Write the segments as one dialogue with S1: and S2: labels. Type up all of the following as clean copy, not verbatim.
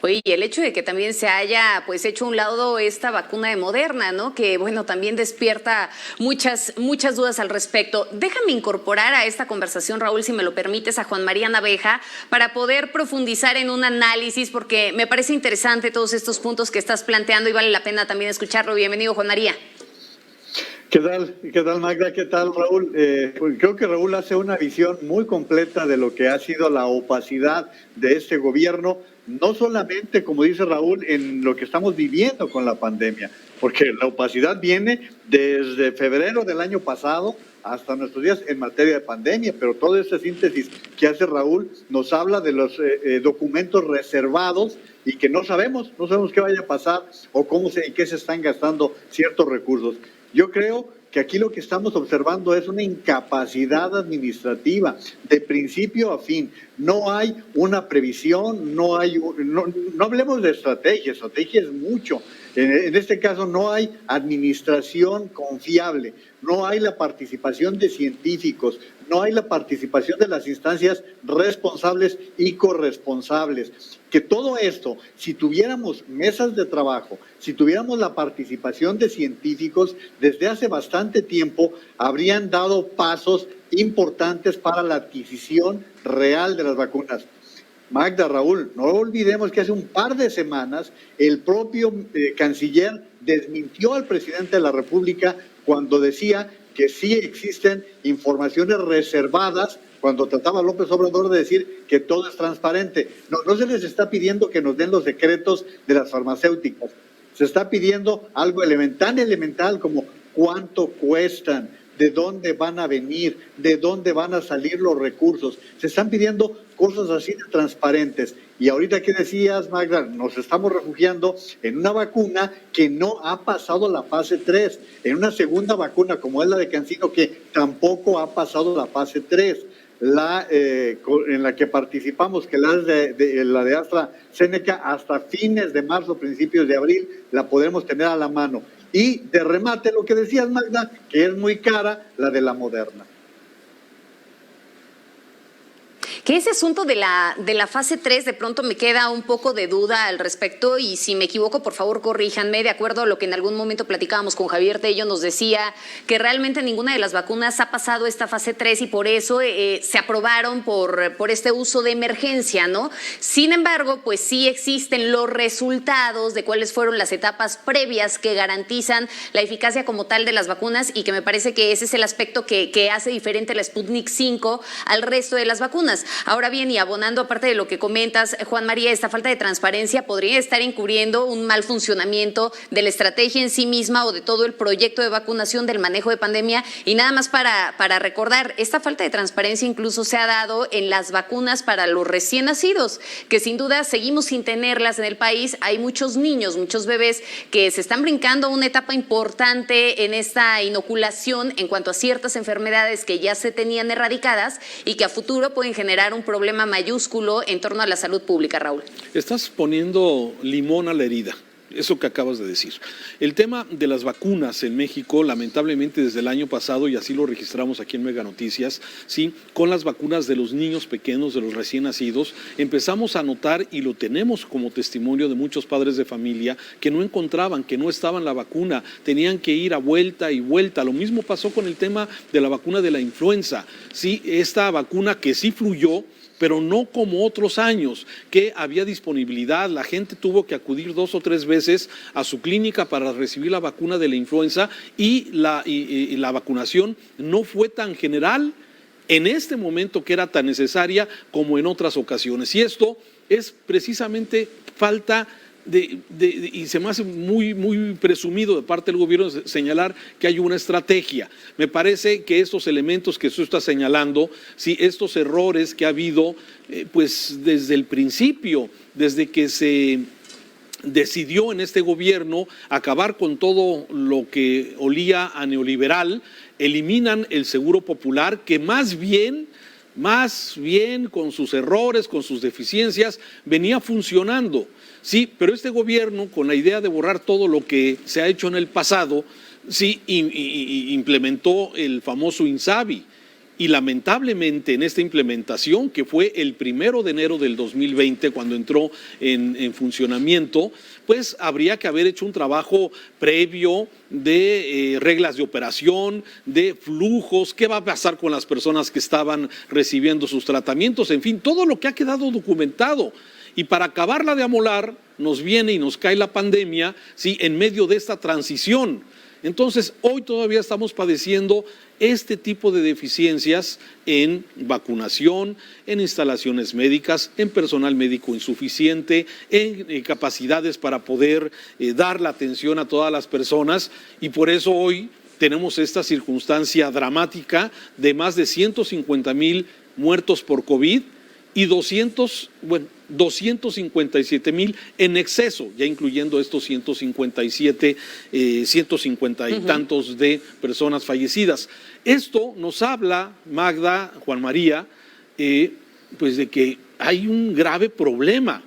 S1: Oye, y el hecho de que también se haya pues hecho a un lado esta vacuna de Moderna, ¿no? Que bueno, también despierta muchas dudas al respecto. Déjame incorporar a esta conversación, Raúl, si me lo permites, a Juan María Naveja, para poder profundizar en un análisis, porque me parece interesante todos estos puntos que estás planteando y vale la pena también escucharlo. Bienvenido, Juan María.
S2: ¿Qué tal Magda? ¿Qué tal Raúl? Pues creo que Raúl hace una visión muy completa de lo que ha sido la opacidad de este gobierno, no solamente, como dice Raúl, en lo que estamos viviendo con la pandemia, porque la opacidad viene desde febrero del año pasado hasta nuestros días en materia de pandemia, pero toda esta síntesis que hace Raúl nos habla de los documentos reservados y que no sabemos qué vaya a pasar o en qué se están gastando ciertos recursos. Yo creo que aquí lo que estamos observando es una incapacidad administrativa de principio a fin. No hay una previsión, no hablemos de estrategia es mucho. En este caso no hay administración confiable, no hay la participación de científicos, no hay la participación de las instancias responsables y corresponsables. Que todo esto, si tuviéramos mesas de trabajo, si tuviéramos la participación de científicos, desde hace bastante tiempo habrían dado pasos importantes para la adquisición real de las vacunas. Magda, Raúl, no olvidemos que hace un par de semanas el propio canciller desmintió al presidente de la República cuando decía que sí existen informaciones reservadas, cuando trataba López Obrador de decir que todo es transparente. No se les está pidiendo que nos den los secretos de las farmacéuticas. Se está pidiendo algo elemental como cuánto cuestan, de dónde van a venir, de dónde van a salir los recursos. Se están pidiendo cosas así de transparentes. Y ahorita que decías, Magda, nos estamos refugiando en una vacuna que no ha pasado la fase 3, en una segunda vacuna como es la de CanSino que tampoco ha pasado la fase 3. En la que participamos, que la de AstraZeneca, hasta fines de marzo, principios de abril, la podemos tener a la mano. Y de remate, lo que decías, Magda, que es muy cara, la de la Moderna.
S1: Que ese asunto de la fase 3 de pronto me queda un poco de duda al respecto y si me equivoco, por favor, corríjanme, de acuerdo a lo que en algún momento platicábamos con Javier Tello, nos decía que realmente ninguna de las vacunas ha pasado esta fase 3 y por eso se aprobaron por este uso de emergencia, ¿no? Sin embargo, pues sí existen los resultados de cuáles fueron las etapas previas que garantizan la eficacia como tal de las vacunas y que me parece que ese es el aspecto que hace diferente la Sputnik 5 al resto de las vacunas. Ahora bien, y abonando aparte de lo que comentas, Juan María, esta falta de transparencia podría estar encubriendo un mal funcionamiento de la estrategia en sí misma o de todo el proyecto de vacunación del manejo de pandemia. Y nada más para recordar, esta falta de transparencia incluso se ha dado en las vacunas para los recién nacidos, que sin duda seguimos sin tenerlas en el país. Hay muchos niños, muchos bebés que se están brincando una etapa importante en esta inoculación en cuanto a ciertas enfermedades que ya se tenían erradicadas y que a futuro pueden generar un problema mayúsculo en torno a la salud pública, Raúl.
S3: Estás poniendo limón a la herida, eso que acabas de decir. El tema de las vacunas en México, lamentablemente desde el año pasado, y así lo registramos aquí en Mega Noticias, ¿sí? Con las vacunas de los niños pequeños, de los recién nacidos, empezamos a notar, y lo tenemos como testimonio de muchos padres de familia, que no encontraban, que no estaba la vacuna, tenían que ir a vuelta y vuelta. Lo mismo pasó con el tema de la vacuna de la influenza, ¿sí? Esta vacuna que sí fluyó, pero no como otros años, que había disponibilidad, la gente tuvo que acudir 2 o 3 veces a su clínica para recibir la vacuna de la influenza y la vacunación no fue tan general en este momento que era tan necesaria como en otras ocasiones. Y esto es precisamente falta y se me hace muy presumido de parte del gobierno señalar que hay una estrategia. Me parece que estos elementos que usted está señalando, sí, estos errores que ha habido, pues desde el principio, desde que se decidió en este gobierno acabar con todo lo que olía a neoliberal, eliminan el seguro popular, que más bien con sus errores, con sus deficiencias, venía funcionando. Sí, pero este gobierno, con la idea de borrar todo lo que se ha hecho en el pasado, sí, implementó el famoso INSABI. Y lamentablemente en esta implementación, que fue el 1 de enero del 2020, cuando entró en funcionamiento, pues habría que haber hecho un trabajo previo de reglas de operación, de flujos, qué va a pasar con las personas que estaban recibiendo sus tratamientos, en fin, todo lo que ha quedado documentado. Y para acabarla de amolar, nos viene y nos cae la pandemia, ¿sí?, en medio de esta transición. Entonces, hoy todavía estamos padeciendo este tipo de deficiencias en vacunación, en instalaciones médicas, en personal médico insuficiente, en capacidades para poder dar la atención a todas las personas, y por eso hoy tenemos esta circunstancia dramática de más de 150,000 muertos por COVID y 257,000 en exceso, ya incluyendo estos 150 y tantos de personas fallecidas. Esto nos habla, Magda, Juan María, pues de que hay un grave problema,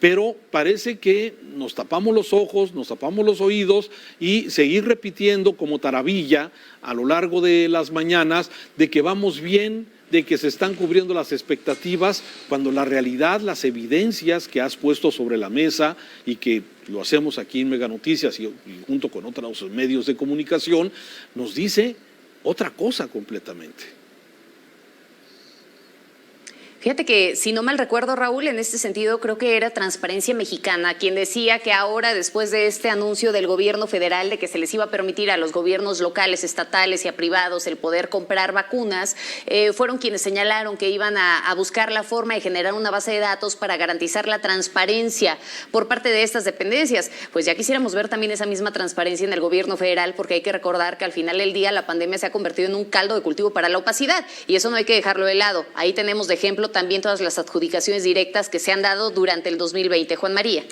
S3: pero parece que nos tapamos los ojos, nos tapamos los oídos y seguir repitiendo como taravilla a lo largo de las mañanas de que vamos bien, de que se están cubriendo las expectativas, cuando la realidad, las evidencias que has puesto sobre la mesa y que lo hacemos aquí en Mega Noticias y junto con otros medios de comunicación, nos dice otra cosa completamente.
S1: Fíjate que, si no mal recuerdo, Raúl, en este sentido creo que era Transparencia Mexicana quien decía que ahora, después de este anuncio del gobierno federal de que se les iba a permitir a los gobiernos locales, estatales y a privados el poder comprar vacunas, fueron quienes señalaron que iban a buscar la forma de generar una base de datos para garantizar la transparencia por parte de estas dependencias. Pues ya quisiéramos ver también esa misma transparencia en el gobierno federal, porque hay que recordar que al final del día la pandemia se ha convertido en un caldo de cultivo para la opacidad, y eso no hay que dejarlo de lado. Ahí tenemos de ejemplo también todas las adjudicaciones directas que se han dado durante el 2020. Juan María.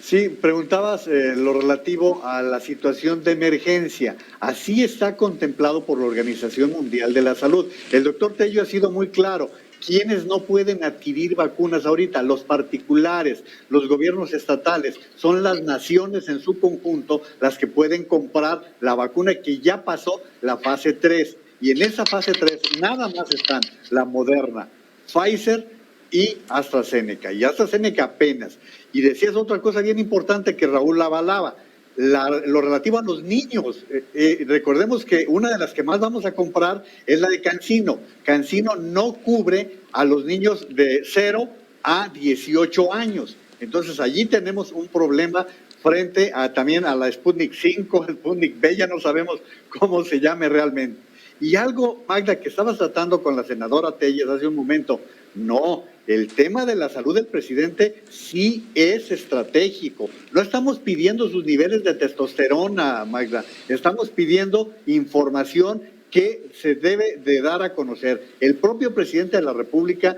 S2: Sí, preguntabas lo relativo a la situación de emergencia. Así está contemplado por la Organización Mundial de la Salud. El doctor Tello ha sido muy claro. ¿Quiénes no pueden adquirir vacunas ahorita? Los particulares, los gobiernos estatales. Son las naciones en su conjunto las que pueden comprar la vacuna que ya pasó la fase 3. Y en esa fase 3 nada más están la Moderna, Pfizer y AstraZeneca. Y AstraZeneca apenas. Y decías otra cosa bien importante que Raúl la avalaba, lo relativo a los niños. Recordemos que una de las que más vamos a comprar es la de CanSino. CanSino no cubre a los niños de 0 a 18 años. Entonces allí tenemos un problema frente también a la Sputnik 5, el Sputnik V, ya no sabemos cómo se llame realmente. Y algo, Magda, que estabas tratando con la senadora Telles hace un momento, no, el tema de la salud del presidente sí es estratégico. No estamos pidiendo sus niveles de testosterona, Magda, estamos pidiendo información que se debe de dar a conocer. El propio presidente de la República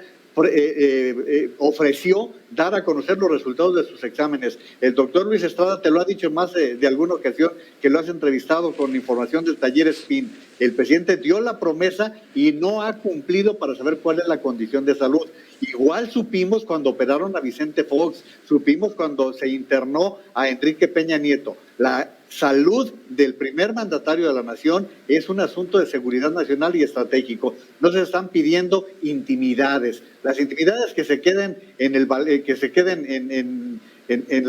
S2: ofreció dar a conocer los resultados de sus exámenes. El doctor Luis Estrada te lo ha dicho más de alguna ocasión, que lo has entrevistado con información del taller SPIN. El presidente dio la promesa y no ha cumplido para saber cuál es la condición de salud. Igual supimos cuando operaron a Vicente Fox, supimos cuando se internó a Enrique Peña Nieto. La salud del primer mandatario de la nación es un asunto de seguridad nacional y estratégico. No se están pidiendo intimidades. Las intimidades que se queden en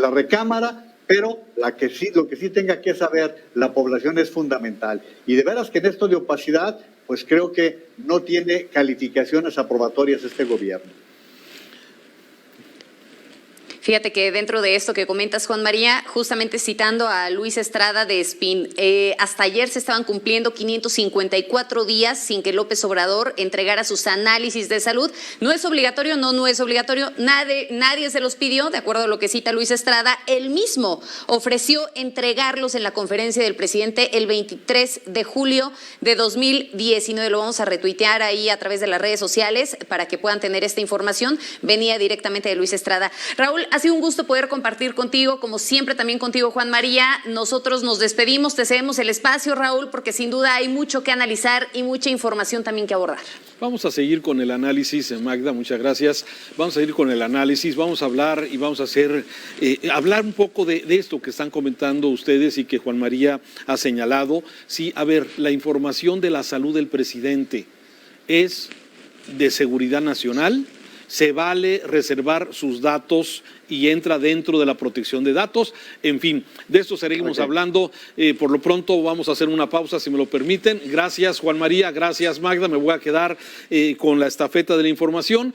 S2: la recámara, pero lo que sí tenga que saber la población es fundamental. Y de veras que en esto de opacidad, pues creo que no tiene calificaciones aprobatorias este gobierno.
S1: Fíjate que dentro de esto que comentas, Juan María, justamente citando a Luis Estrada de SPIN, hasta ayer se estaban cumpliendo 554 días sin que López Obrador entregara sus análisis de salud. No es obligatorio, no es obligatorio, nadie se los pidió, de acuerdo a lo que cita Luis Estrada. Él mismo ofreció entregarlos en la conferencia del presidente el 23 de julio de 2019. Lo vamos a retuitear ahí a través de las redes sociales para que puedan tener esta información. Venía directamente de Luis Estrada. Raúl, ha sido un gusto poder compartir contigo, como siempre también contigo, Juan María. Nosotros nos despedimos, te cedemos el espacio, Raúl, porque sin duda hay mucho que analizar y mucha información también que abordar.
S3: Vamos a seguir con el análisis, Magda, muchas gracias. Vamos a seguir con el análisis, vamos a hablar y vamos a hablar un poco de esto que están comentando ustedes y que Juan María ha señalado. Sí, a ver, la información de la salud del presidente. es de seguridad nacional, se vale reservar sus datos y entra dentro de la protección de datos. En fin, de esto seguimos hablando. Por lo pronto vamos a hacer una pausa, si me lo permiten. Gracias, Juan María, gracias, Magda. Me voy a quedar con la estafeta de la información.